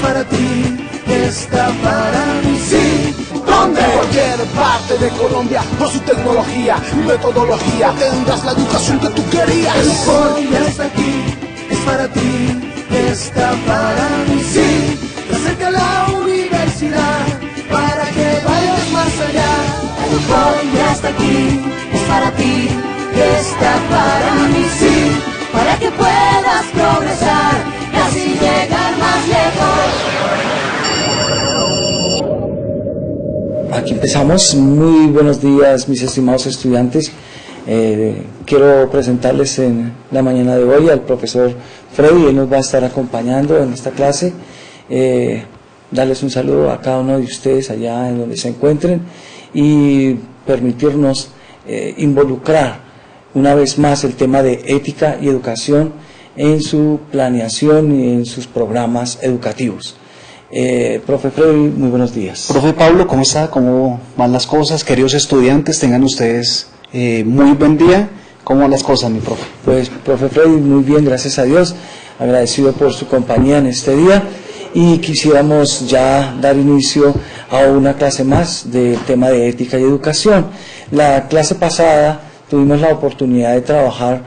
para ti, está para mí, sí. ¿Dónde? En cualquier parte de Colombia, por su tecnología y metodología, tendrás la educación que tú querías. California está aquí, es para ti, está para mí, sí. Te acerca la universidad para que vayas más allá. California está aquí, es para ti, está para mí, sí. Para que puedas progresar y así llegar más lejos. Aquí empezamos. Muy buenos días, mis estimados estudiantes. Quiero presentarles en la mañana de hoy al profesor Freddy. Él nos va a estar acompañando en esta clase. Darles un saludo a cada uno de ustedes allá en donde se encuentren y permitirnos involucrar una vez más el tema de ética y educación en su planeación y en sus programas educativos. Profe Freddy, muy buenos días. Profe Pablo, ¿cómo está? ¿Cómo van las cosas? Queridos estudiantes, tengan ustedes muy buen día. ¿Cómo van las cosas, mi profe? Pues, profe Freddy, muy bien, gracias a Dios. Agradecido por su compañía en este día y quisiéramos ya dar inicio a una clase más del tema de ética y educación. La clase pasada tuvimos la oportunidad de trabajar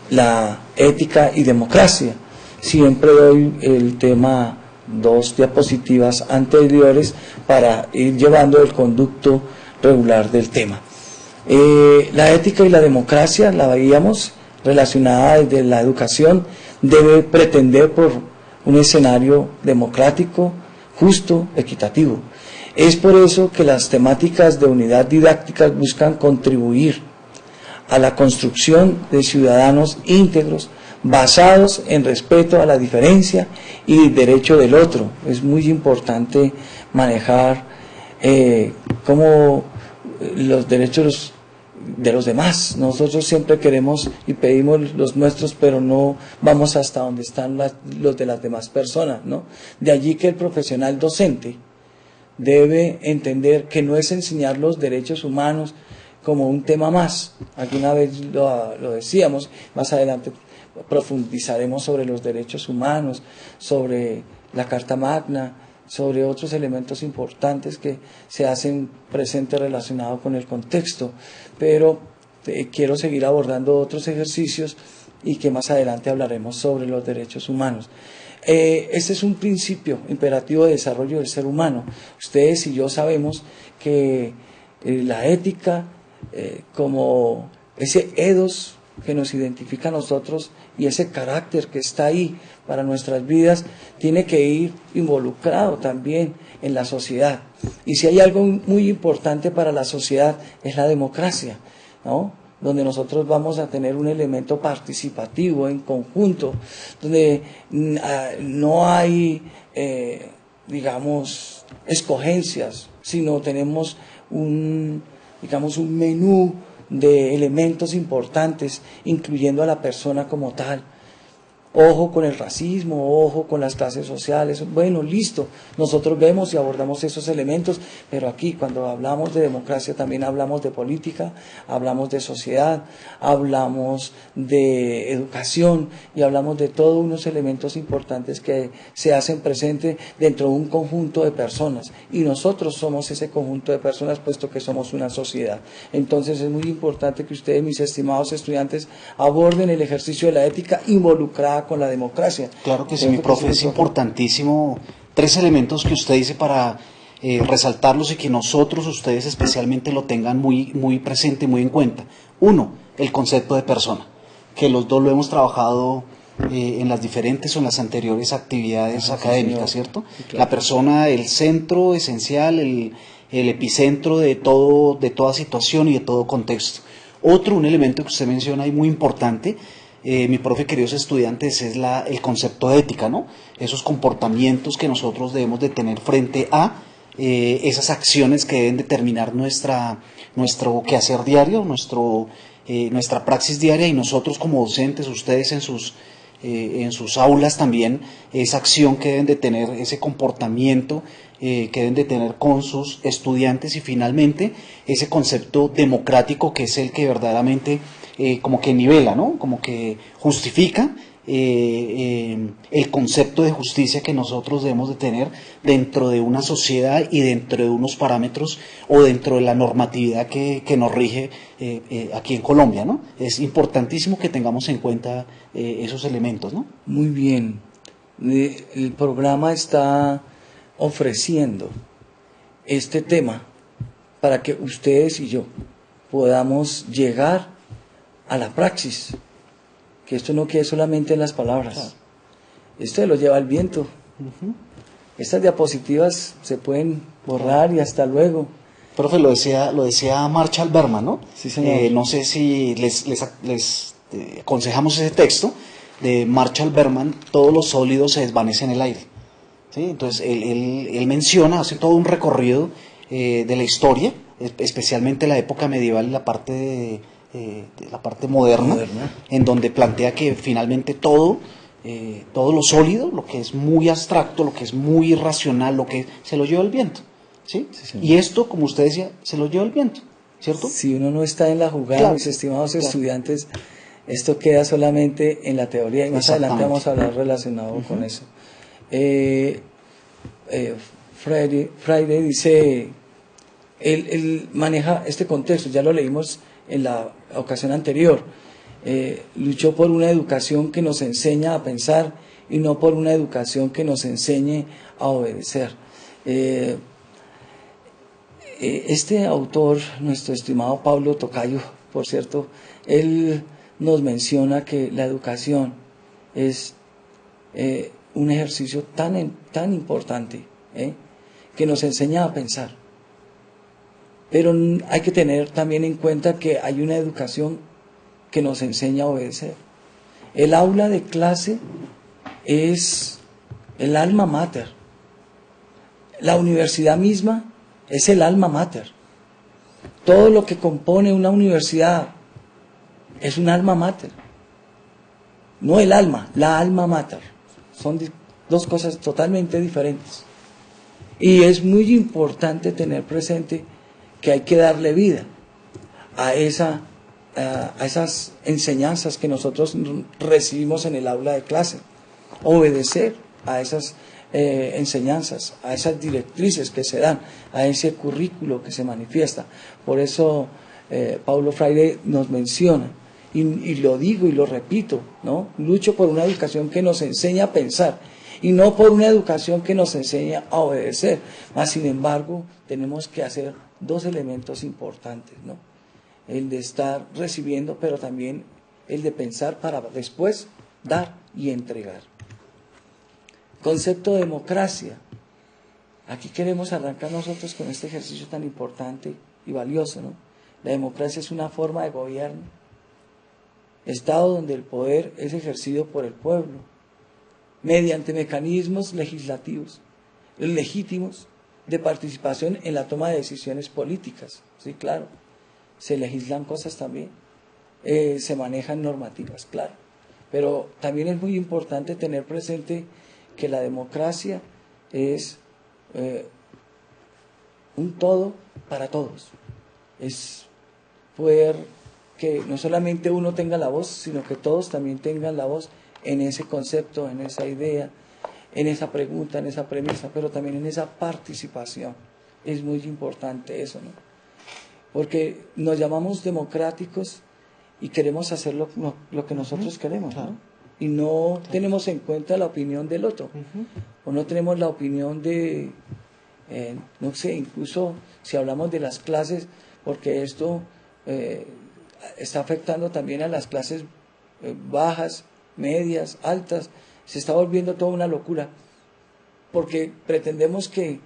la ética y democracia. Siempre doy el tema, 2 diapositivas anteriores para ir llevando el conducto regular del tema. La ética y la democracia, la veíamos relacionada desde la educación, debe pretender por un escenario democrático, justo, equitativo. Es por eso que las temáticas de unidad didáctica buscan contribuir a la construcción de ciudadanos íntegros, basados en respeto a la diferencia y derecho del otro. Es muy importante manejar como los derechos de los demás. Nosotros siempre queremos y pedimos los nuestros, pero no vamos hasta donde están los de las demás personas, ¿no? De allí que el profesional docente debe entender que no es enseñar los derechos humanos como un tema más. Alguna vez lo decíamos, más adelante profundizaremos sobre los derechos humanos, sobre la Carta Magna, sobre otros elementos importantes que se hacen presentes relacionados con el contexto, pero quiero seguir abordando otros ejercicios y que más adelante hablaremos sobre los derechos humanos. Este es un principio imperativo de desarrollo del ser humano. Ustedes y yo sabemos que la ética, como ese ethos que nos identifica a nosotros y ese carácter que está ahí para nuestras vidas, tiene que ir involucrado también en la sociedad. Y si hay algo muy importante para la sociedad es la democracia, ¿no? Donde nosotros vamos a tener un elemento participativo en conjunto, donde no hay, digamos, escogencias, sino tenemos un menú de elementos importantes, incluyendo a la persona como tal. Ojo con el racismo, ojo con las clases sociales. Bueno, listo, nosotros vemos y abordamos esos elementos, pero aquí cuando hablamos de democracia también hablamos de política, hablamos de sociedad, hablamos de educación y hablamos de todos unos elementos importantes que se hacen presentes dentro de un conjunto de personas, y nosotros somos ese conjunto de personas puesto que somos una sociedad. Entonces es muy importante que ustedes, mis estimados estudiantes, aborden el ejercicio de la ética involucrada con la democracia. Claro que sí, mi profe, es importantísimo. 3 elementos que usted dice para resaltarlos y que nosotros, ustedes especialmente, lo tengan muy, muy presente, muy en cuenta. 1, el concepto de persona, que los dos lo hemos trabajado en las diferentes o en las anteriores actividades académicas, ¿cierto? Claro. La persona, el centro esencial, el epicentro de toda situación y de todo contexto. Otro, un elemento que usted menciona y muy importante, mi profe, queridos estudiantes, es el concepto de ética, ¿no? Esos comportamientos que nosotros debemos de tener frente a esas acciones que deben determinar nuestro quehacer diario, nuestra praxis diaria, y nosotros como docentes, ustedes en sus aulas también, esa acción que deben de tener, ese comportamiento que deben de tener con sus estudiantes, y finalmente ese concepto democrático que es el que verdaderamente como que nivela, ¿no? Como que justifica el concepto de justicia que nosotros debemos de tener dentro de una sociedad y dentro de unos parámetros o dentro de la normatividad que nos rige aquí en Colombia, ¿no? Es importantísimo que tengamos en cuenta esos elementos, ¿no? Muy bien. El programa está ofreciendo este tema para que ustedes y yo podamos llegar a la praxis, que esto no quede solamente en las palabras. Claro. Esto lo lleva el viento. Estas diapositivas se pueden borrar y hasta luego. Profe, lo decía Marshall Berman, ¿no? Sí, señor. No sé si les aconsejamos ese texto de Marshall Berman: todos los sólidos se desvanecen en el aire. ¿Sí? Entonces, él menciona, hace todo un recorrido de la historia, especialmente la época medieval y la parte moderna, en donde plantea que finalmente todo lo sólido, lo que es muy abstracto, lo que es muy irracional, lo que se lo lleva el viento. ¿Sí? Sí, y esto, como usted decía, se lo lleva el viento, ¿cierto? Si uno no está en la jugada, claro, mis estimados estudiantes, esto queda solamente en la teoría, y más adelante vamos a hablar relacionado con eso. Friday dice, él maneja este contexto, ya lo leímos en la ocasión anterior. Luchó por una educación que nos enseña a pensar y no por una educación que nos enseñe a obedecer. Este autor, nuestro estimado Pablo Tocayo, por cierto, él nos menciona que la educación es un ejercicio tan importante, que nos enseña a pensar. Pero hay que tener también en cuenta que hay una educación que nos enseña a obedecer. El aula de clase es el alma mater. La universidad misma es el alma mater. Todo lo que compone una universidad es un alma mater. No el alma, la alma mater. Son dos cosas totalmente diferentes. Y es muy importante tener presente que hay que darle vida a esas enseñanzas que nosotros recibimos en el aula de clase. Obedecer a esas enseñanzas, a esas directrices que se dan, a ese currículo que se manifiesta. Por eso Paulo Freire nos menciona, y lo digo y lo repito, ¿no? Lucho por una educación que nos enseña a pensar y no por una educación que nos enseña a obedecer. Mas, sin embargo, tenemos que hacer dos elementos importantes, ¿no? El de estar recibiendo, pero también el de pensar para después dar y entregar. Concepto de democracia. Aquí queremos arrancar nosotros con este ejercicio tan importante y valioso, ¿no? La democracia es una forma de gobierno, estado donde el poder es ejercido por el pueblo, mediante mecanismos legislativos, legítimos, de participación en la toma de decisiones políticas. Sí, claro, se legislan cosas también, se manejan normativas, claro, pero también es muy importante tener presente que la democracia es un todo para todos, es poder que no solamente uno tenga la voz, sino que todos también tengan la voz en ese concepto, en esa idea, en esa pregunta, en esa premisa, pero también en esa participación. Es muy importante eso, ¿no? Porque nos llamamos democráticos y queremos hacer lo que nosotros queremos, ¿no? Y no tenemos en cuenta la opinión del otro, o no tenemos la opinión de, no sé, incluso si hablamos de las clases, porque esto está afectando también a las clases bajas, medias, altas. Se está volviendo toda una locura, porque pretendemos que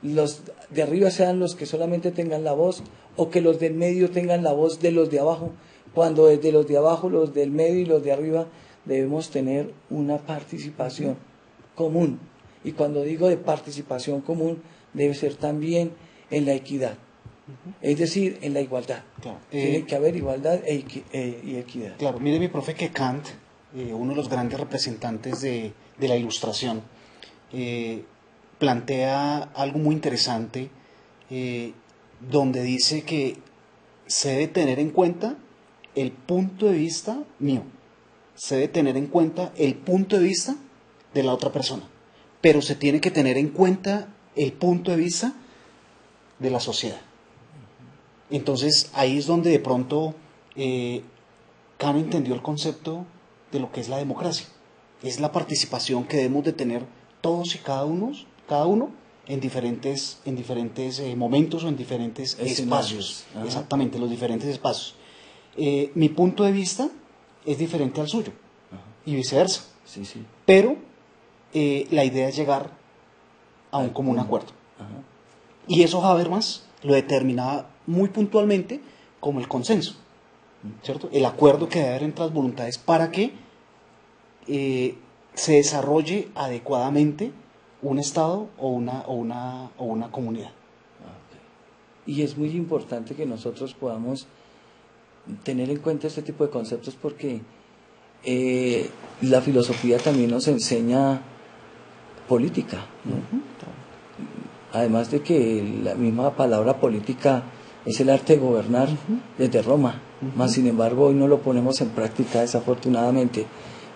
los de arriba sean los que solamente tengan la voz, o que los del medio tengan la voz de los de abajo, cuando desde los de abajo, los del medio y los de arriba debemos tener una participación común. Y cuando digo de participación común, debe ser también en la equidad, es decir, en la igualdad. Claro. Tiene que haber igualdad y equidad. Claro, mire mi profe que Kant, uno de los grandes representantes de la Ilustración, plantea algo muy interesante, donde dice que se debe tener en cuenta el punto de vista mío, se debe tener en cuenta el punto de vista de la otra persona, pero se tiene que tener en cuenta el punto de vista de la sociedad. Entonces ahí es donde de pronto Kant entendió el concepto de lo que es la democracia. Es la participación que debemos de tener todos y cada uno en diferentes momentos o en diferentes espacios. Ajá. Exactamente, los diferentes espacios. Mi punto de vista es diferente al suyo. Ajá. Y viceversa. Sí, sí. Pero la idea es llegar a un común acuerdo. Ajá. Y eso Habermas lo determinaba muy puntualmente como el consenso, ¿cierto? El acuerdo que debe haber entre las voluntades para que se desarrolle adecuadamente un Estado o una comunidad. Y es muy importante que nosotros podamos tener en cuenta este tipo de conceptos porque la filosofía también nos enseña política, ¿no? Además de que la misma palabra política es el arte de gobernar desde Roma, más sin embargo hoy no lo ponemos en práctica desafortunadamente,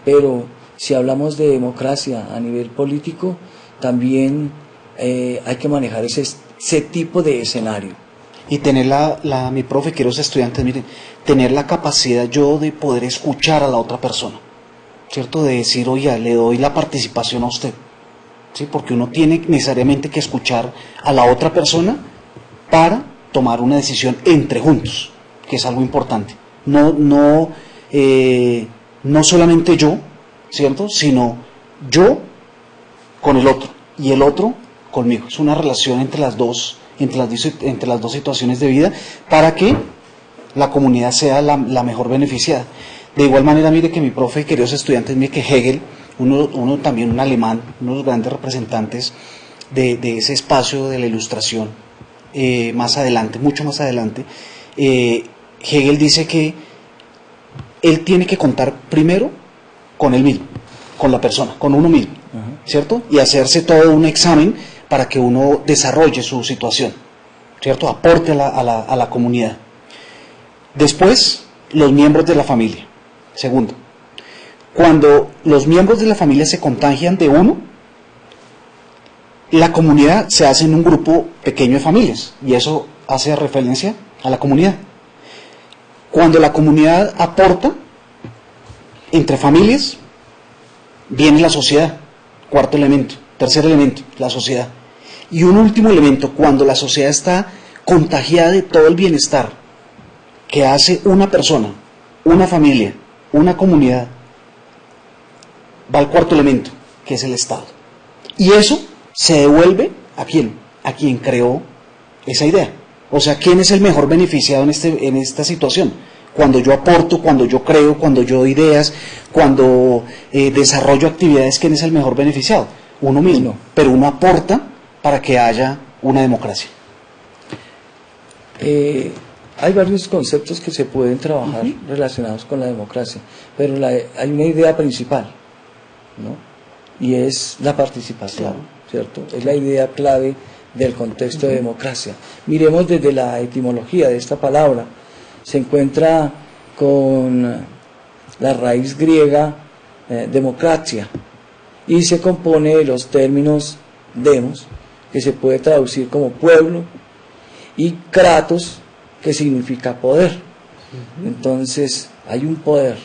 pero si hablamos de democracia a nivel político, también hay que manejar ese tipo de escenario. Y tener mi profe, queridos estudiantes, miren, tener la capacidad yo de poder escuchar a la otra persona, ¿cierto? De decir, oye, le doy la participación a usted, ¿sí? Porque uno tiene necesariamente que escuchar a la otra persona para tomar una decisión entre juntos, que es algo importante. No solamente yo, ¿cierto? Sino yo con el otro y el otro conmigo. Es una relación entre las dos situaciones de vida para que la comunidad sea la mejor beneficiada. De igual manera, mire que mi profe, queridos estudiantes, mire que Hegel, uno también un alemán, uno de los grandes representantes de ese espacio de la ilustración, más adelante, mucho más adelante, Hegel dice que él tiene que contar primero con él mismo, con la persona, con uno mismo, ¿cierto? Y hacerse todo un examen para que uno desarrolle su situación, ¿cierto? Aporte a la comunidad. Después, los miembros de la familia. Segundo, cuando los miembros de la familia se contagian de uno, la comunidad se hace en un grupo pequeño de familias, y eso hace referencia a la comunidad. Cuando la comunidad aporta entre familias, viene la sociedad, cuarto elemento. Tercer elemento, la sociedad. Y un último elemento, cuando la sociedad está contagiada de todo el bienestar que hace una persona, una familia, una comunidad, va al cuarto elemento, que es el Estado. Y eso se devuelve ¿a quién? A quien creó esa idea. O sea, ¿quién es el mejor beneficiado en esta situación? Cuando yo aporto, cuando yo creo, cuando yo doy ideas, cuando desarrollo actividades, ¿quién es el mejor beneficiado? Uno mismo, pero uno aporta para que haya una democracia. Hay varios conceptos que se pueden trabajar relacionados con la democracia, pero hay una idea principal, ¿no? Y es la participación, ¿cierto? Es la idea clave del contexto de democracia. Miremos desde la etimología de esta palabra. Se encuentra con la raíz griega democratia y se compone de los términos demos, que se puede traducir como pueblo, y kratos, que significa poder. Entonces hay un poder.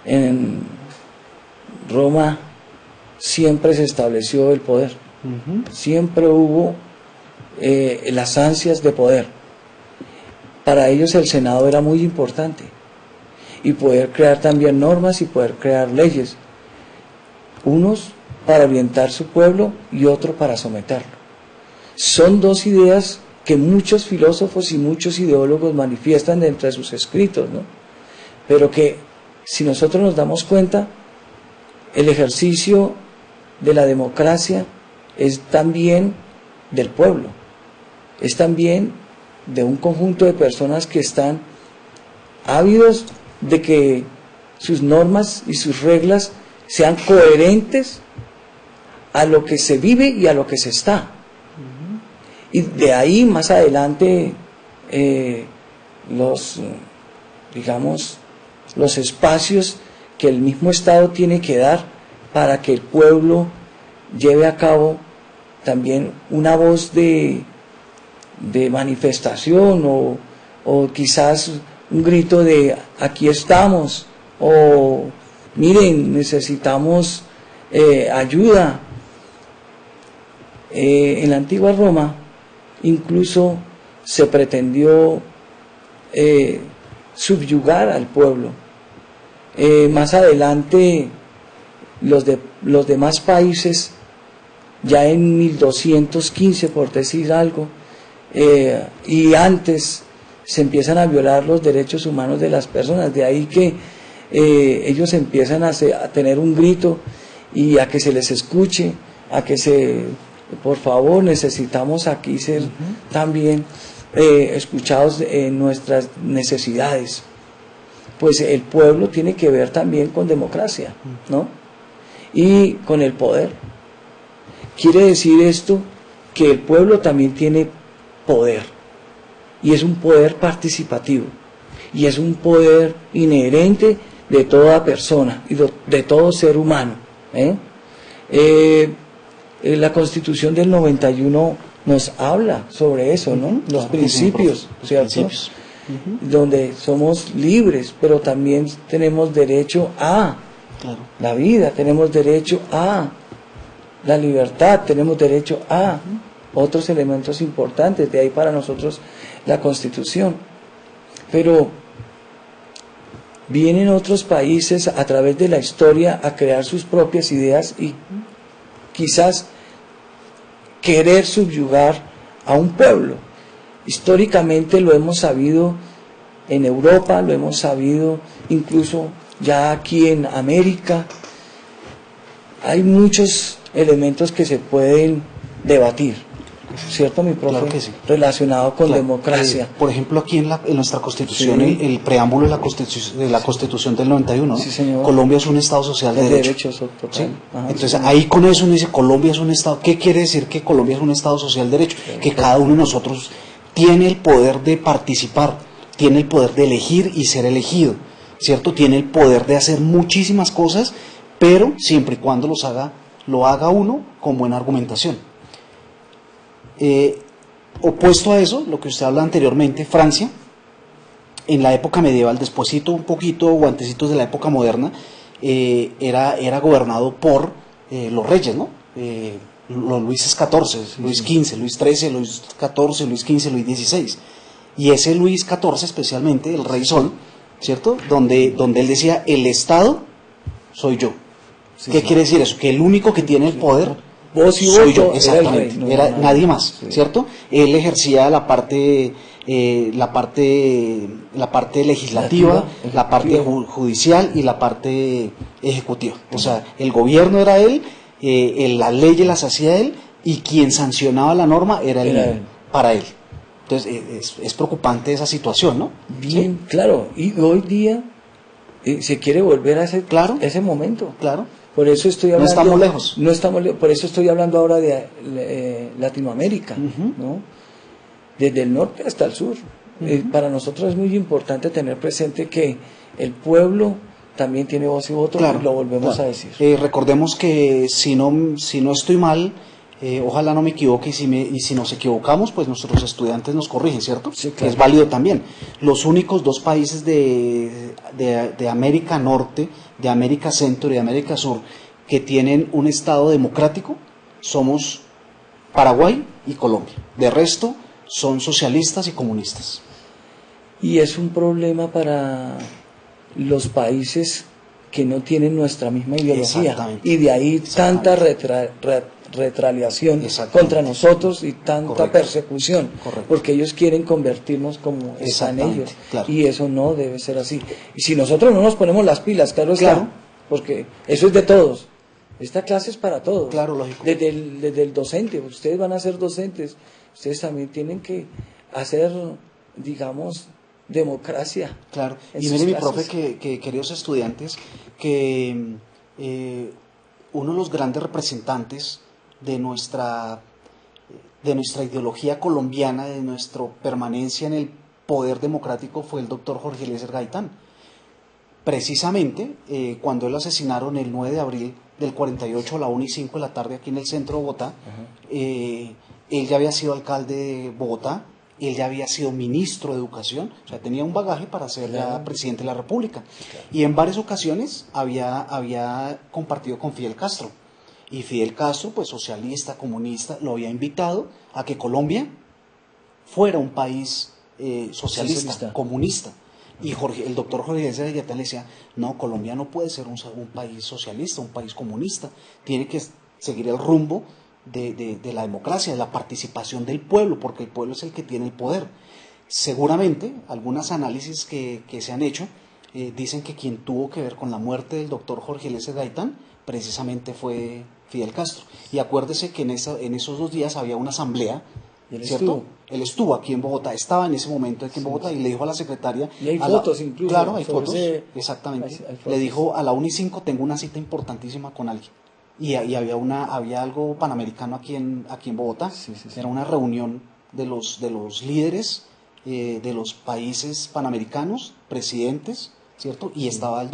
En Roma siempre se estableció el poder, siempre hubo las ansias de poder. Para ellos el Senado era muy importante, y poder crear también normas y poder crear leyes, unos para orientar su pueblo y otro para someterlo. Son dos ideas que muchos filósofos y muchos ideólogos manifiestan dentro de sus escritos, ¿no? Pero que, si nosotros nos damos cuenta, el ejercicio de la democracia es también del pueblo, es también de un conjunto de personas que están ávidos de que sus normas y sus reglas sean coherentes a lo que se vive y a lo que se está. Y de ahí más adelante los los espacios que el mismo Estado tiene que dar para que el pueblo lleve a cabo también una voz de manifestación o quizás un grito de aquí estamos o miren, necesitamos ayuda. En la antigua Roma incluso se pretendió subyugar al pueblo. Más adelante los demás países, ya en 1215 por decir algo, y antes se empiezan a violar los derechos humanos de las personas, de ahí que ellos empiezan a tener un grito y a que se les escuche, a que por favor, necesitamos aquí ser también escuchados en nuestras necesidades. Pues el pueblo tiene que ver también con democracia, ¿no? Y con el poder. Quiere decir esto que el pueblo también tiene poder, y es un poder participativo, y es un poder inherente de toda persona y de todo ser humano. La Constitución del 91 nos habla sobre eso, ¿no? Los principios, ¿cierto? Donde somos libres, pero también tenemos derecho a la vida, tenemos derecho a la libertad, tenemos derecho a otros elementos importantes, de ahí para nosotros la Constitución. Pero vienen otros países a través de la historia a crear sus propias ideas y quizás querer subyugar a un pueblo. Históricamente lo hemos sabido en Europa, lo hemos sabido incluso ya aquí en América. Hay muchos elementos que se pueden debatir, ¿cierto, mi profe? Claro que sí. Relacionado con democracia. Por ejemplo, aquí en nuestra Constitución, el preámbulo de la Constitución del 91, sí, señor. Colombia es un Estado social de derecho. Total. ¿Sí? Ajá, entonces, sí, ahí con eso uno dice, Colombia es un Estado. ¿Qué quiere decir que Colombia es un Estado social de derecho? Que cada uno de nosotros tiene el poder de participar, tiene el poder de elegir y ser elegido, ¿cierto? Tiene el poder de hacer muchísimas cosas, pero siempre y cuando lo haga uno con buena argumentación. Opuesto a eso, lo que usted habla anteriormente, Francia, en la época medieval, despuesito un poquito o antecitos de la época moderna, era gobernado por los reyes, ¿no? Los Luises XIV, Luis XV, Luis XIII, Luis XIV, Luis XV, Luis XVI. Y ese Luis XIV especialmente, el Rey Sol, ¿cierto? Donde él decía, el Estado soy yo. ¿Qué quiere decir eso? Que el único que tiene el poder vos y soy yo, voto, exactamente, era nadie más, ¿cierto? Él ejercía la parte legislativa, la parte judicial y la parte ejecutiva. O sea, el gobierno era él, las leyes las hacía él, y quien sancionaba la norma era él. Para él. Entonces, es preocupante esa situación, ¿no? Bien, ¿sí? Claro, y hoy día se quiere volver a ese momento. Claro. Por eso estoy hablando, no estamos lejos. No estamos lejos, por eso estoy hablando ahora de Latinoamérica, ¿no? Desde el norte hasta el sur. Para nosotros es muy importante tener presente que el pueblo también tiene voz y voto, y lo volvemos a decir. Recordemos que si no estoy mal, ojalá no me equivoque, y si nos equivocamos, pues nuestros estudiantes nos corrigen, ¿cierto? Sí, claro. Es válido también. Los únicos dos países de América Norte, de América Centro y de América Sur que tienen un Estado democrático somos Paraguay y Colombia. De resto, son socialistas y comunistas. Y es un problema para los países que no tienen nuestra misma ideología. Y de ahí tanta retaliación contra nosotros y tanta persecución. Porque ellos quieren convertirnos como están ellos. Claro. Y eso no debe ser así. Y si nosotros no nos ponemos las pilas, claro está, porque eso es de todos. Esta clase es para todos. Claro, lógico. Desde el docente, ustedes van a ser docentes, ustedes también tienen que hacer, digamos, democracia. Claro, y mire mi profe, que queridos estudiantes, que uno de los grandes representantes de nuestra ideología colombiana, de nuestra permanencia en el poder democrático, fue el doctor Jorge Eliezer Gaitán. precisamente cuando él asesinaron el 9 de abril del 48 a la 1:05 de la tarde aquí en el centro de Bogotá, él ya había sido alcalde de Bogotá, él ya había sido ministro de Educación, o sea, tenía un bagaje para ser ya presidente de la República. Y en varias ocasiones había compartido con Fidel Castro. Y Fidel Castro, pues socialista, comunista, lo había invitado a que Colombia fuera un país socialista, comunista. Y el doctor Jorge Eliezer Gaitán le decía, no, Colombia no puede ser un país socialista, un país comunista, tiene que seguir el rumbo de la democracia, de la participación del pueblo, porque el pueblo es el que tiene el poder. Seguramente, algunos análisis que se han hecho dicen que quien tuvo que ver con la muerte del doctor Jorge Eliezer Gaitán precisamente fue Fidel Castro. Y acuérdese que en esos 2 días había una asamblea, ¿cierto? Él estuvo aquí en Bogotá, estaba en ese momento aquí en Bogotá, y le dijo a la secretaria... Y hay fotos incluso. Claro, hay fotos, exactamente. Hay fotos. Le dijo, a la 1:05 tengo una cita importantísima con alguien. Y había algo panamericano aquí en Bogotá. Era una reunión de los líderes de los países panamericanos, presidentes, ¿cierto? Y estaba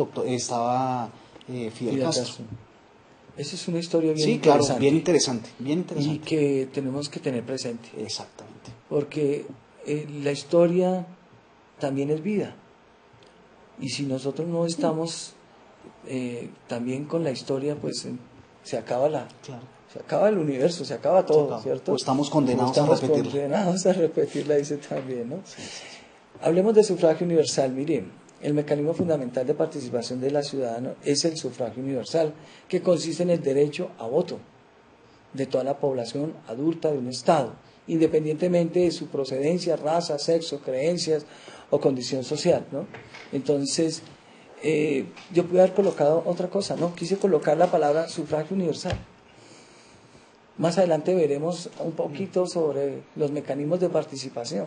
Fidel Castro. Esa es una historia bien interesante. Claro, bien interesante. Y que tenemos que tener presente. Exactamente. Porque la historia también es vida. Y si nosotros no estamos también con la historia, pues se acaba se acaba el universo, se acaba todo, ¿cierto? O estamos condenados a repetirla. Condenados a repetirla, dice también, ¿no? Sí. Hablemos de sufragio universal. Miren, el mecanismo fundamental de participación de la ciudadana es el sufragio universal, que consiste en el derecho a voto de toda la población adulta de un Estado, independientemente de su procedencia, raza, sexo, creencias o condición social, ¿no? Entonces, yo pude haber colocado otra cosa, ¿no? Quise colocar la palabra sufragio universal. Más adelante veremos un poquito sobre los mecanismos de participación.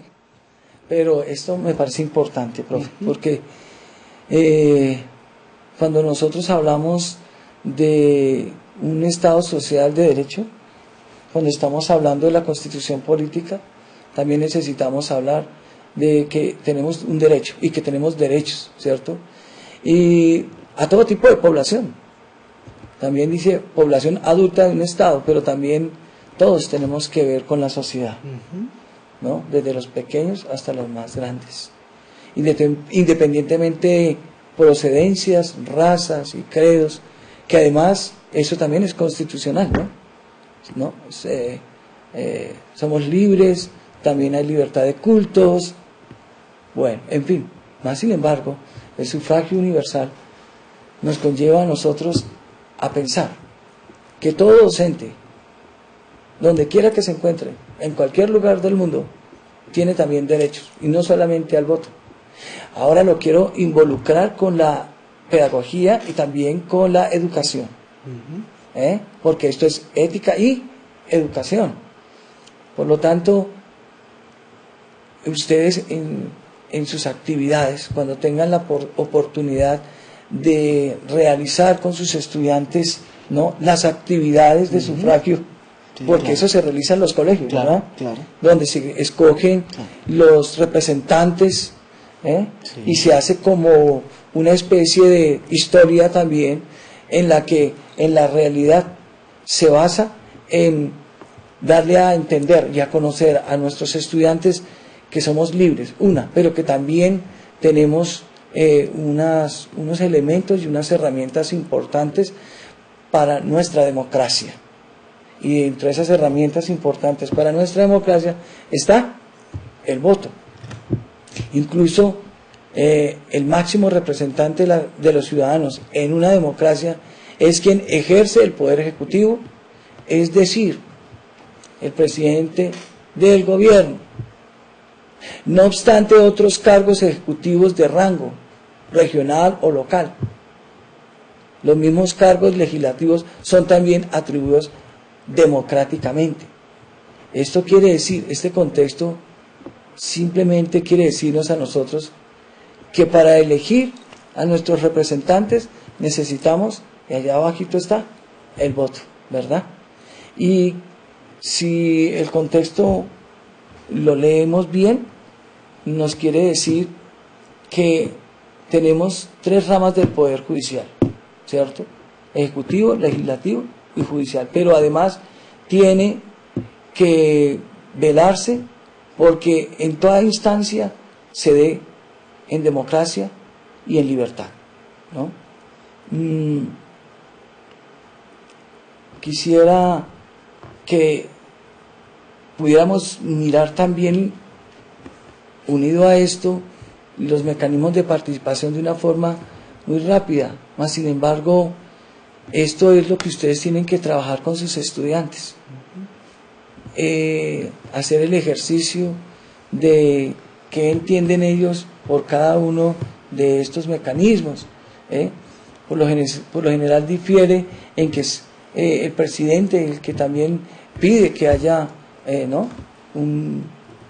Pero esto me parece importante, profe, porque cuando nosotros hablamos de un Estado social de derecho, cuando estamos hablando de la Constitución política, también necesitamos hablar de que tenemos un derecho y que tenemos derechos, ¿cierto? Y a todo tipo de población. También dice población adulta de un Estado, pero también todos tenemos que ver con la sociedad, ¿no? Desde los pequeños hasta los más grandes, independientemente de procedencias, razas y credos, que además eso también es constitucional, ¿no? Somos libres, también hay libertad de cultos, bueno, en fin, más sin embargo, el sufragio universal nos conlleva a nosotros a pensar que todo docente, donde quiera que se encuentre, en cualquier lugar del mundo, tiene también derechos, y no solamente al voto. Ahora lo quiero involucrar con la pedagogía y también con la educación, porque esto es ética y educación. Por lo tanto, ustedes en sus actividades, cuando tengan la oportunidad de realizar con sus estudiantes, ¿no?, las actividades de sufragio, porque eso se realiza en los colegios, ¿verdad? Donde se escogen los representantes, y se hace como una especie de historia también, en la que en la realidad se basa en darle a entender y a conocer a nuestros estudiantes que somos libres, pero que también tenemos unos elementos y unas herramientas importantes para nuestra democracia. Y entre esas herramientas importantes para nuestra democracia está el voto. Incluso el máximo representante de los ciudadanos en una democracia es quien ejerce el poder ejecutivo, es decir, el presidente del gobierno. No obstante, otros cargos ejecutivos de rango regional o local, los mismos cargos legislativos son también atribuidos democráticamente. Esto quiere decir, este contexto simplemente quiere decirnos a nosotros que para elegir a nuestros representantes necesitamos, y allá abajito está, el voto, ¿verdad? Y si el contexto lo leemos bien, nos quiere decir que tenemos tres ramas del Poder Judicial, ¿cierto? Ejecutivo, legislativo y judicial, pero además tiene que velarse porque en toda instancia se dé en democracia y en libertad, ¿no? Quisiera que pudiéramos mirar también, unido a esto, los mecanismos de participación de una forma muy rápida, más sin embargo, esto es lo que ustedes tienen que trabajar con sus estudiantes. Hacer el ejercicio de qué entienden ellos por cada uno de estos mecanismos. Por lo general difiere en que es el presidente el que también pide que haya un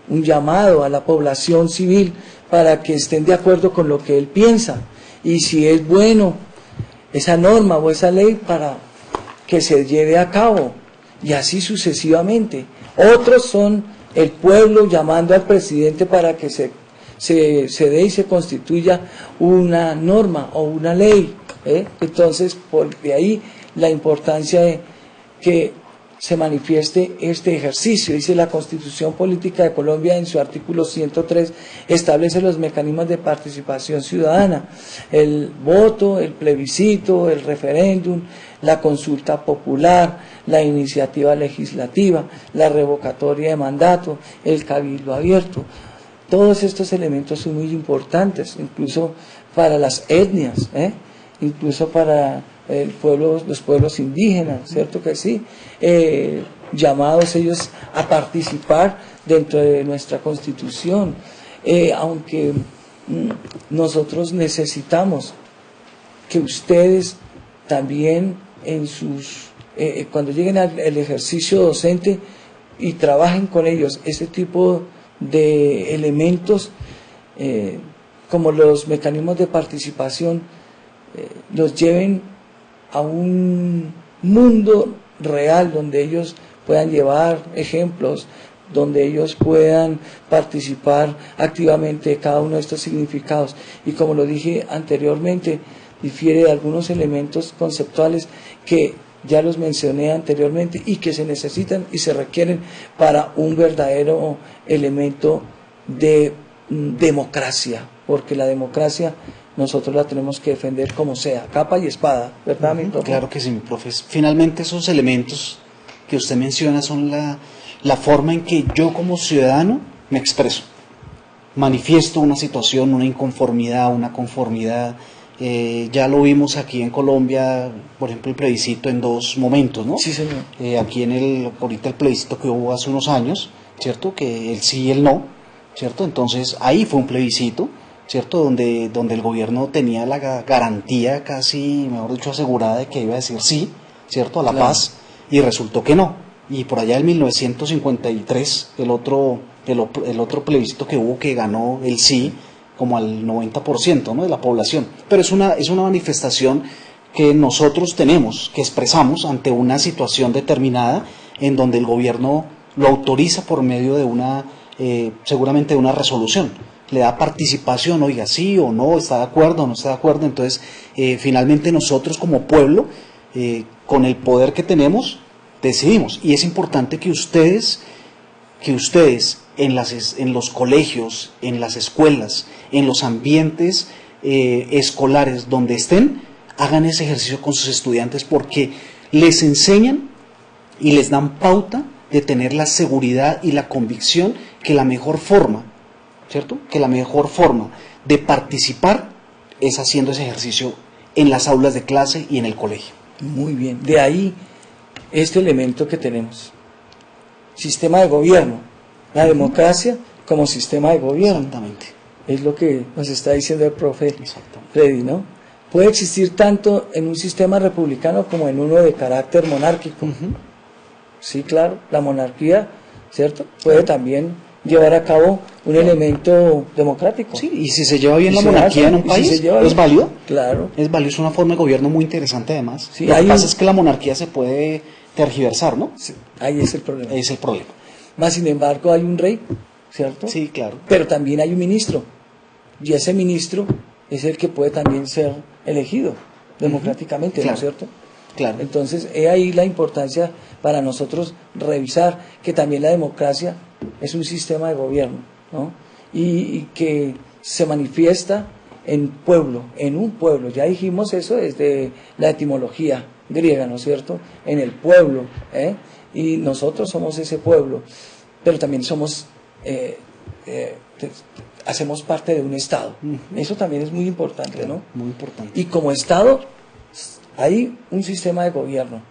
llamado a la población civil para que estén de acuerdo con lo que él piensa y si es bueno esa norma o esa ley para que se lleve a cabo y así sucesivamente. Otros son el pueblo llamando al presidente para que se dé y se constituya una norma o una ley. Entonces, de ahí la importancia de que se manifieste este ejercicio. Dice la Constitución Política de Colombia en su artículo 103, establece los mecanismos de participación ciudadana, el voto, el plebiscito, el referéndum, la consulta popular, la iniciativa legislativa, la revocatoria de mandato, el cabildo abierto. Todos estos elementos son muy importantes, incluso para las etnias, incluso para los pueblos indígenas, ¿cierto que sí? Llamados ellos a participar dentro de nuestra Constitución, aunque nosotros necesitamos que ustedes también cuando lleguen al ejercicio docente y trabajen con ellos ese tipo de elementos como los mecanismos de participación, los lleven a un mundo real donde ellos puedan llevar ejemplos, donde ellos puedan participar activamente de cada uno de estos significados. Y como lo dije anteriormente, difiere de algunos elementos conceptuales que ya los mencioné anteriormente y que se necesitan y se requieren para un verdadero elemento de democracia, porque la democracia nosotros la tenemos que defender como sea, capa y espada, ¿verdad, mi profe? Claro que sí, mi profe. Finalmente esos elementos que usted menciona son la forma en que yo como ciudadano me expreso. Manifiesto una situación, una inconformidad, una conformidad. Ya lo vimos aquí en Colombia, por ejemplo, el plebiscito en dos momentos, ¿no? Sí, señor. Aquí ahorita el plebiscito que hubo hace unos años, ¿cierto? Que el sí y el no, ¿cierto? Entonces ahí fue un plebiscito, ¿cierto? Donde el gobierno tenía la garantía casi, mejor dicho, asegurada de que iba a decir sí, ¿cierto? A la paz, y resultó que no. Y por allá en 1953, el otro plebiscito que hubo que ganó el sí, como al 90%, ¿no? De la población. Pero es una manifestación que nosotros tenemos, que expresamos ante una situación determinada en donde el gobierno lo autoriza por medio de seguramente de una resolución. Le da participación, oiga, sí o no, está de acuerdo o no está de acuerdo. Entonces, finalmente nosotros como pueblo, con el poder que tenemos, decidimos. Y es importante que ustedes en los colegios, en las escuelas, en los ambientes escolares donde estén, hagan ese ejercicio con sus estudiantes porque les enseñan y les dan pauta de tener la seguridad y la convicción que la mejor forma, ¿cierto? Que la mejor forma de participar es haciendo ese ejercicio en las aulas de clase y en el colegio. Muy bien, de ahí este elemento que tenemos, sistema de gobierno, la democracia como sistema de gobierno. Exactamente. Es lo que nos está diciendo el profe Freddy, ¿no? Puede existir tanto en un sistema republicano como en uno de carácter monárquico. Sí, claro, la monarquía, ¿cierto? Puede también llevar a cabo un elemento democrático. Sí, y si se lleva bien la monarquía en un país, ¿es válido? Claro. Es válido, es una forma de gobierno muy interesante además. Sí, lo que pasa es que la monarquía se puede tergiversar, ¿no? Sí, ahí es el problema. Es el problema. Más sin embargo hay un rey, ¿cierto? Sí, claro. Pero también hay un ministro. Y ese ministro es el que puede también ser elegido democráticamente, ¿no es cierto? Claro. Entonces, he ahí la importancia para nosotros revisar que también la democracia es un sistema de gobierno, ¿no? Y que se manifiesta en pueblo, en un pueblo. Ya dijimos eso desde la etimología griega, ¿no es cierto? En el pueblo, ¿eh? Y nosotros somos ese pueblo, pero también somos, hacemos parte de un Estado. Eso también es muy importante, Claro, ¿no? muy importante. Y como Estado hay un sistema de gobierno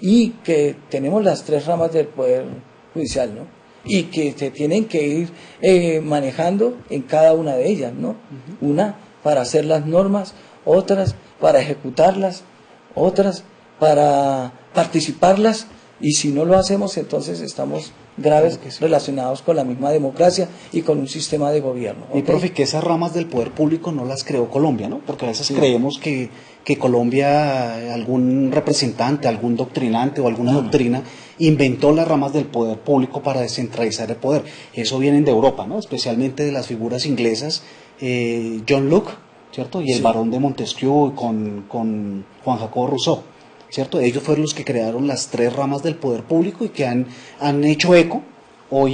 y que tenemos las tres ramas del poder judicial, ¿no? Y que se tienen que ir manejando en cada una de ellas, ¿no? Una para hacer las normas, otras para ejecutarlas, otras para participarlas, y si no lo hacemos entonces estamos graves relacionados con la misma democracia y con un sistema de gobierno. Y ¿ok? profe, que esas ramas del poder público no las creó Colombia, ¿no? Porque a veces creemos que Colombia, algún representante, algún doctrinante o alguna doctrina inventó las ramas del poder público para descentralizar el poder. Eso viene de Europa, ¿no? Especialmente de las figuras inglesas, John Locke, ¿cierto? Y el barón de Montesquieu con Juan Jacobo Rousseau, ¿cierto? Ellos fueron los que crearon las tres ramas del poder público y que han hecho eco hoy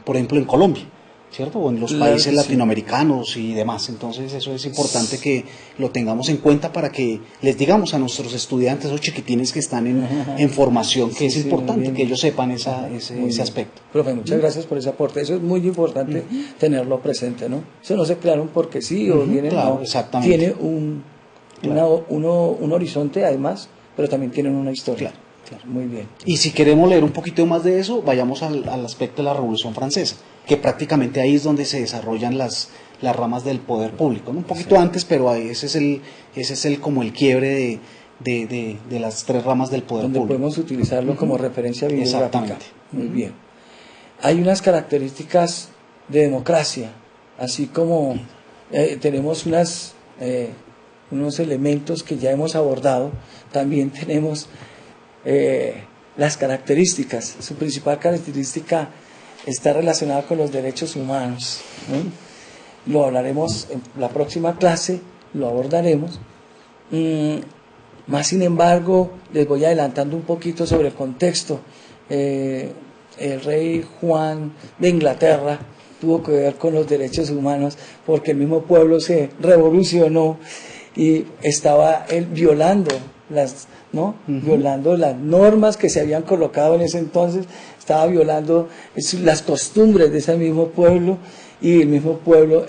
por ejemplo, en Colombia, ¿cierto? O en los Claro países que sí. latinoamericanos y demás. Entonces eso es importante que lo tengamos en cuenta para que les digamos a nuestros estudiantes, esos chiquitines que están en formación, que Sí, es sí, muy importante bien. que ellos sepan Muy ese bien. aspecto. Profe, muchas gracias por ese aporte. Eso es muy importante tenerlo presente, ¿no? Eso no se crearon porque sí o viene, claro, no. exactamente. Tiene un horizonte además, pero también tienen una historia. Claro. Muy bien. Y si queremos leer un poquito más de eso, vayamos al aspecto de la Revolución Francesa, que prácticamente ahí es donde se desarrollan las ramas del poder público, ¿no? Un poquito antes, pero ahí ese es el como el quiebre de las tres ramas del poder Donde público. podemos utilizarlo como referencia bibliográfica. Exactamente. Muy bien. Hay unas características de democracia, así como tenemos unos elementos que ya hemos abordado, también tenemos las características. Su principal característica está relacionada con los derechos humanos, ¿no? Lo hablaremos en la próxima clase, lo abordaremos. Más sin embargo, les voy adelantando un poquito sobre el contexto. El rey Juan de Inglaterra tuvo que ver con los derechos humanos porque el mismo pueblo se revolucionó y estaba él violando violando las normas que se habían colocado en ese entonces, estaba violando las costumbres de ese mismo pueblo, y el mismo pueblo,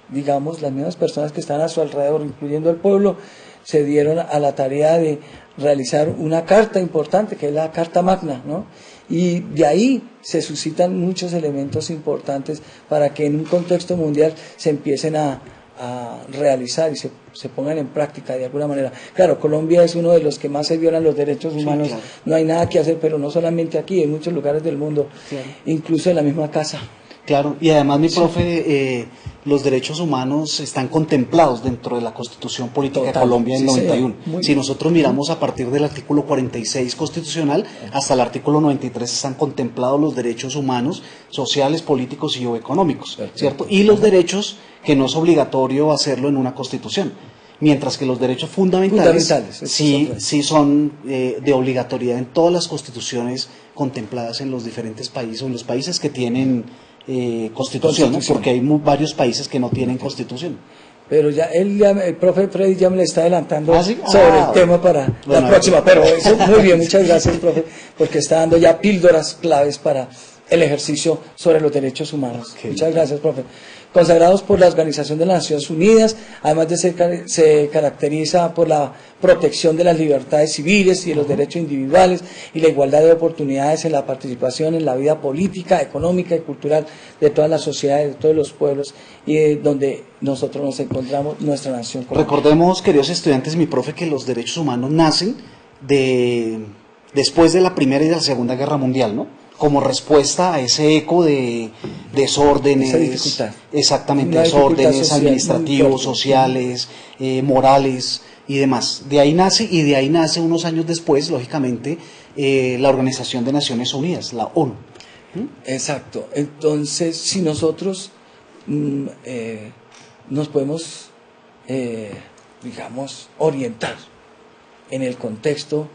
digamos, las mismas personas que están a su alrededor, incluyendo el pueblo, se dieron a la tarea de realizar una carta importante, que es la Carta Magna, ¿no? Y de ahí se suscitan muchos elementos importantes para que en un contexto mundial se empiecen a realizar y se pongan en práctica de alguna manera. Claro, Colombia es uno de los que más se violan los derechos humanos, claro. No hay nada que hacer, pero no solamente aquí, en muchos lugares del mundo, Claro. incluso en la misma casa. Claro, y además, mi profe, los derechos humanos están contemplados dentro de la Constitución Política Total, de Colombia del sí, 91. señor. Muy Si bien. nosotros miramos a partir del artículo 46 constitucional hasta el artículo 93 están contemplados los derechos humanos, sociales, políticos y o económicos, Perfecto. ¿cierto? Y los derechos que no es obligatorio hacerlo en una Constitución. Mientras que los derechos fundamentales sí son de obligatoriedad en todas las constituciones contempladas en los diferentes países o en los países que tienen constitución, ¿no? Porque hay varios países que no tienen constitución. Pero el profe Freddy ya me le está adelantando ¿Ah, sí? sobre el tema para bueno, la próxima, pero eso, muy bien, muchas gracias, profe, porque está dando ya píldoras claves para el ejercicio sobre los derechos humanos. Okay. Muchas gracias, profe. Consagrados por la Organización de las Naciones Unidas, además de se caracteriza por la protección de las libertades civiles y de los derechos individuales y la igualdad de oportunidades en la participación en la vida política, económica y cultural de todas las sociedades, de todos los pueblos, y donde nosotros nos encontramos, nuestra nación. Recordemos, queridos estudiantes, mi profe, que los derechos humanos nacen después de la Primera y de la Segunda Guerra Mundial, ¿no? Como respuesta a ese eco de desórdenes, esa dificultad. exactamente, Una dificultad desórdenes social administrativos, muy fuerte. sociales, morales y demás. De ahí nace unos años después, lógicamente, la Organización de Naciones Unidas, la ONU. Exacto. Entonces, si nosotros nos podemos, digamos, orientar en el contexto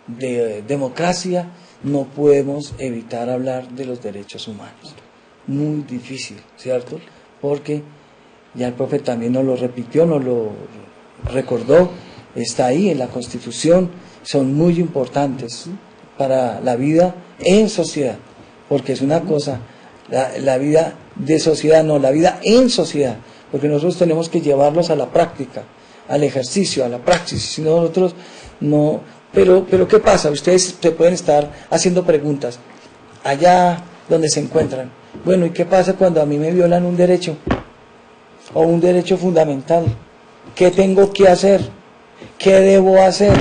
de democracia. No podemos evitar hablar de los derechos humanos. Muy difícil, ¿cierto? Porque ya el profe también nos lo repitió, nos lo recordó, está ahí en la Constitución, son muy importantes para la vida en sociedad, porque es una cosa, la vida de sociedad, no, la vida en sociedad, porque nosotros tenemos que llevarlos a la práctica, al ejercicio, a la praxis, si no nosotros no. Pero ¿qué pasa? Ustedes se pueden estar haciendo preguntas allá donde se encuentran. Bueno, ¿y qué pasa cuando a mí me violan un derecho? O un derecho fundamental. ¿Qué tengo que hacer? ¿Qué debo hacer?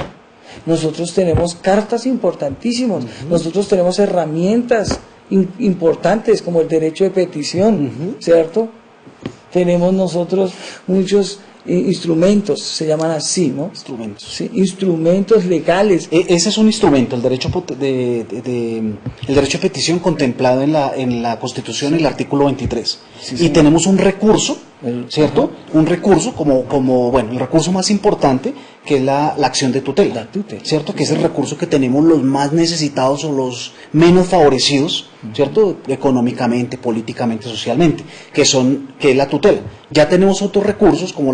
Nosotros tenemos cartas importantísimas. Nosotros tenemos herramientas importantes como el derecho de petición, ¿cierto? Tenemos nosotros muchos instrumentos, se llaman así, ¿no? Instrumentos. Sí, instrumentos legales. Ese es un instrumento, el derecho el derecho de petición contemplado en la Constitución, el artículo 23. Sí, y señor. tenemos un recurso, ¿cierto? Un recurso bueno, el recurso más importante, que es la acción de tutela. La tutela. ¿Cierto? Que es el recurso que tenemos los más necesitados o los menos favorecidos, ¿cierto? Económicamente, políticamente, socialmente, que es la tutela. Ya tenemos otros recursos como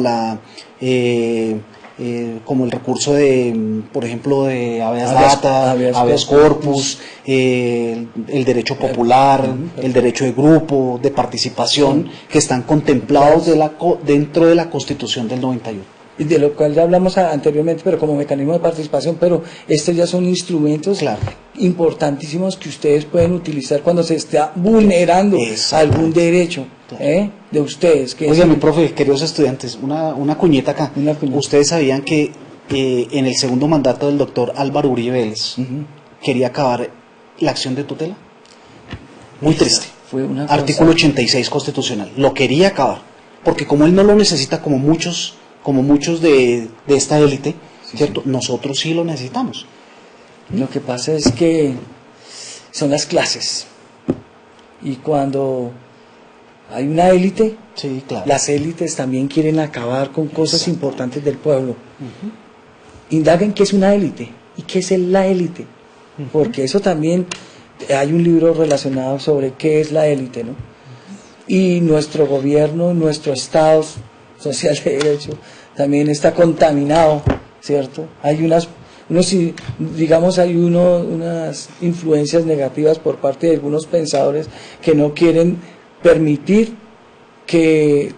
como el recurso de, por ejemplo, de habeas data, habeas corpus, el derecho popular, el derecho de grupo, de participación, que están contemplados dentro de la Constitución del 91. Y de lo cual ya hablamos anteriormente, pero como mecanismo de participación, pero estos ya son instrumentos importantísimos que ustedes pueden utilizar cuando se está vulnerando algún derecho de ustedes. Oiga, mi profe, queridos estudiantes, una cuñeta acá. ¿Ustedes sabían que en el segundo mandato del doctor Álvaro Uribe Vélez quería acabar la acción de tutela? Muy triste. Fue una Artículo 86 constitucional. Lo quería acabar, porque como él no lo necesita como muchos de esta élite, ¿cierto? Nosotros sí lo necesitamos. Lo que pasa es que son las clases. Y cuando hay una élite, las élites también quieren acabar con cosas importantes del pueblo. Indaguen qué es una élite y qué es la élite. Porque eso también, hay un libro relacionado sobre qué es la élite, ¿no? Y nuestro gobierno, nuestro Estado social de derecho también está contaminado, ¿cierto? Hay unas influencias negativas por parte de algunos pensadores que no quieren permitir que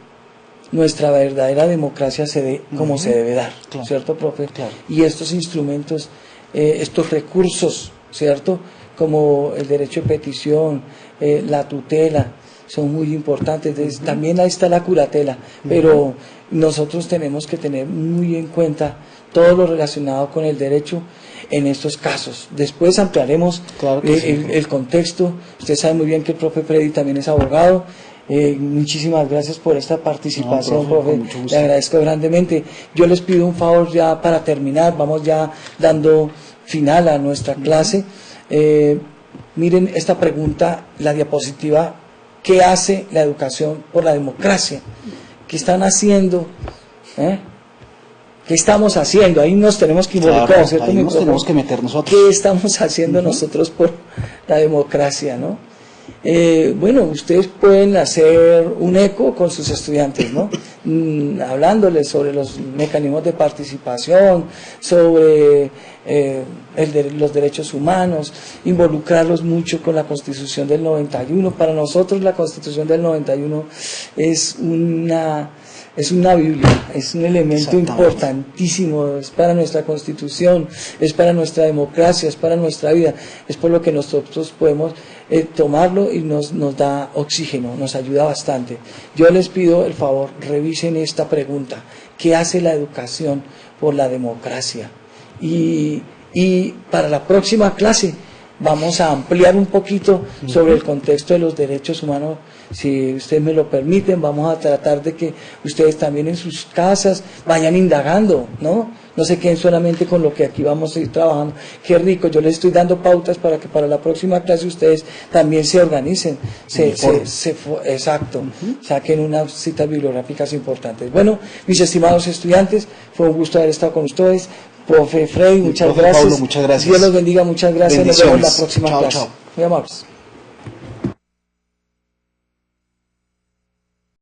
nuestra verdadera democracia se dé como se debe dar, ¿cierto, profe? Y estos instrumentos, estos recursos, ¿cierto? Como el derecho de petición, la tutela, son muy importantes. También ahí está la curatela, pero nosotros tenemos que tener muy en cuenta todo lo relacionado con el derecho en estos casos. Después ampliaremos el contexto. Usted sabe muy bien que el profe Freddy también es abogado. Muchísimas gracias por esta participación, profe. Le agradezco grandemente. Yo les pido un favor ya para terminar, vamos ya dando final a nuestra clase. Miren esta pregunta, la diapositiva. ¿Qué hace la educación por la democracia? ¿Qué están haciendo? ¿Qué estamos haciendo? Ahí nos tenemos que involucrar, ¿cierto? Ahí nos tenemos que meter nosotros. ¿Qué estamos haciendo nosotros por la democracia, no? Bueno, ustedes pueden hacer un eco con sus estudiantes, ¿no? Hablándoles sobre los mecanismos de participación, sobre los derechos humanos, involucrarlos mucho con la Constitución del 91. Para nosotros la Constitución del 91 es una Biblia, es un elemento importantísimo, es para nuestra Constitución, es para nuestra democracia, es para nuestra vida, es por lo que nosotros podemos tomarlo y nos da oxígeno, nos ayuda bastante. Yo les pido el favor, revisen esta pregunta: ¿qué hace la educación por la democracia? Y para la próxima clase vamos a ampliar un poquito sobre el contexto de los derechos humanos. Si ustedes me lo permiten, vamos a tratar de que ustedes también en sus casas vayan indagando, ¿no? no se queden solamente con lo que aquí vamos a ir trabajando. Qué rico, yo les estoy dando pautas para que para la próxima clase ustedes también se organicen, exacto, saquen unas citas bibliográficas importantes. Bueno, mis estimados estudiantes, fue un gusto haber estado con ustedes. Profe Frey, muchas gracias. Pablo, muchas gracias. Dios los bendiga, muchas gracias. Nos vemos en la próxima chao, clase. chao. Muy amables.